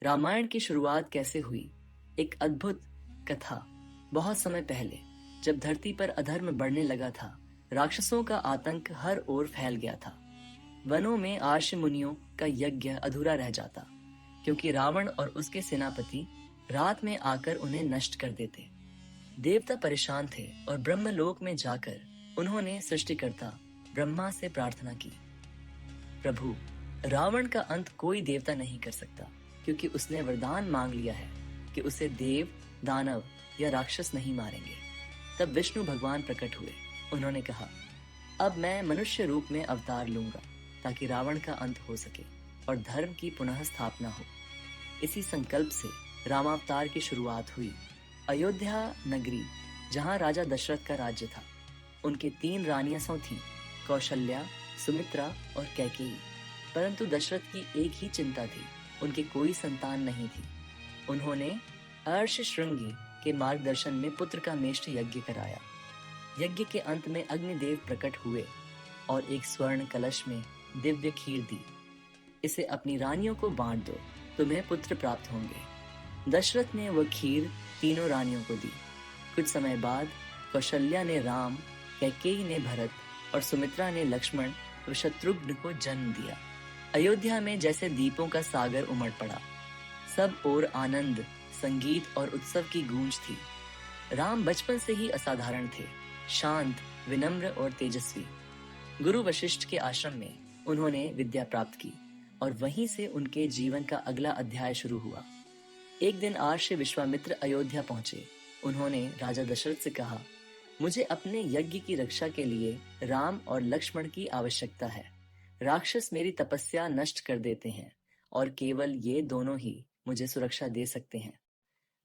रामायण की शुरुआत कैसे हुई? एक अद्भुत कथा। बहुत समय पहले, जब धरती पर अधर्म बढ़ने लगा था, राक्षसों का आतंक हर ओर फैल गया था। वनों में आर्ष मुनियों का यज्ञ अधूरा रह जाता, क्योंकि रावण और उसके सेनापति रात में आकर उन्हें नष्ट कर देते। देवता परेशान थे और ब्रह्मलोक में जाकर उन्होंने सृष्टिकर्ता ब्रह्मा से प्रार्थना की, प्रभु, रावण का अंत कोई देवता नहीं कर सकता, क्योंकि उसने वरदान मांग लिया है कि उसे देव, दानव या राक्षस नहीं मारेंगे। तब विष्णु भगवान प्रकट हुए। उन्होंने कहा, अब मैं मनुष्य रूप में अवतार लूंगा, ताकि रावण का अंत हो सके और धर्म की पुनः स्थापना हो। इसी संकल्प से रामावतार की शुरुआत हुई। अयोध्या नगरी, जहाँ राजा दशरथ का राज्य था, उनके 3 रानियां सौ थीं, कौशल्या, सुमित्रा और कैकेयी। परंतु दशरथ की एक ही चिंता थी, उनकी कोई संतान नहीं थी। उन्होंने अर्ष श्रृंगी के मार्गदर्शन में पुत्र का मेष्ट यज्ञ कराया। यज्ञ के अंत में अग्निदेव प्रकट हुए और एक स्वर्ण कलश में दिव्य खीर दी। इसे अपनी रानियों को बांट दो, तुम्हें पुत्र प्राप्त होंगे। दशरथ ने वह खीर तीनों रानियों को दी। कुछ समय बाद कौशल्या ने राम, कैकेयी ने भरत और सुमित्रा ने लक्ष्मण व शत्रुघ्न को जन्म दिया। अयोध्या में जैसे दीपों का सागर उमड़ पड़ा। सब ओर आनंद, संगीत और उत्सव की गूंज थी। राम बचपन से ही असाधारण थे, शांत, विनम्र और तेजस्वी। गुरु वशिष्ठ के आश्रम में उन्होंने विद्या प्राप्त की और वहीं से उनके जीवन का अगला अध्याय शुरू हुआ। एक दिन आर्ष विश्वामित्र अयोध्या पहुंचे। उन्होंने राजा दशरथ से कहा, मुझे अपने यज्ञ की रक्षा के लिए राम और लक्ष्मण की आवश्यकता है। राक्षस मेरी तपस्या नष्ट कर देते हैं और केवल ये दोनों ही मुझे सुरक्षा दे सकते हैं।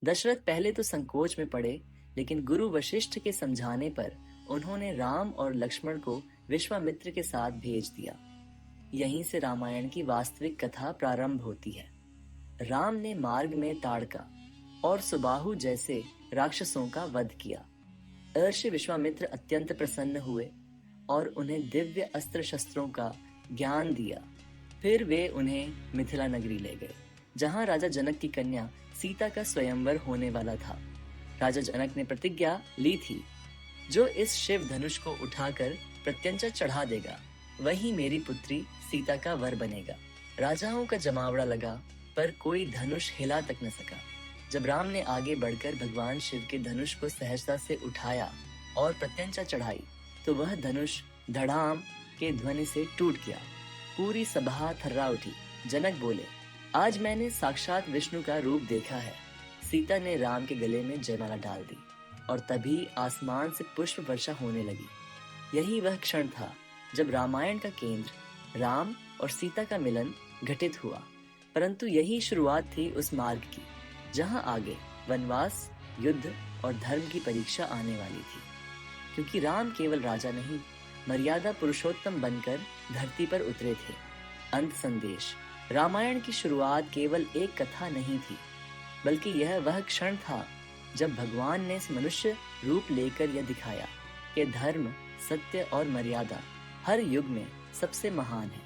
दशरथ पहले तो संकोच में पड़े, लेकिन गुरु वशिष्ठ के समझाने पर उन्होंने राम और लक्ष्मण को विश्वामित्र के साथ भेज दिया। यहीं से रामायण की वास्तविक कथा प्रारंभ होती है। राम ने मार्ग में ताड़का और सुबाहु जैसे राक्षसों का वध किया। अर्षि विश्वामित्र अत्यंत प्रसन्न हुए और उन्हें दिव्य अस्त्र शस्त्रों का ज्ञान दिया। फिर वे उन्हें मिथिला नगरी ले गए, जहां राजा जनक की कन्या सीता का स्वयंवर होने वाला था। राजा जनक ने प्रतिज्ञा ली थी, जो इस शिव धनुष को उठाकर प्रत्यंचा चढ़ा देगा, वही मेरी पुत्री सीता का वर बनेगा। राजाओं का जमावड़ा लगा, पर कोई धनुष हिला तक न सका। जब राम ने आगे बढ़कर भगवान शिव के धनुष को सहजता से उठाया और प्रत्यंचा चढ़ाई, तो वह धनुष धड़ाम के ध्वनि से टूट गया। पूरी सभा थर्रा उठी। जनक बोले, आज मैंने साक्षात विष्णु का रूप देखा है। सीता ने राम के गले में जयमाला डाल दी और तभी आसमान से पुष्प वर्षा होने लगी। यही वह क्षण था जब रामायण का केंद्र राम और सीता का मिलन घटित हुआ। परंतु यही शुरुआत थी उस मार्ग की, जहां आगे वनवास, युद्ध और धर्म की परीक्षा आने वाली थी। क्योंकि राम केवल राजा नहीं, मर्यादा पुरुषोत्तम बनकर धरती पर उतरे थे। अंत संदेश। रामायण की शुरुआत केवल एक कथा नहीं थी, बल्कि यह वह क्षण था जब भगवान ने मनुष्य रूप लेकर यह दिखाया कि धर्म, सत्य और मर्यादा हर युग में सबसे महान है।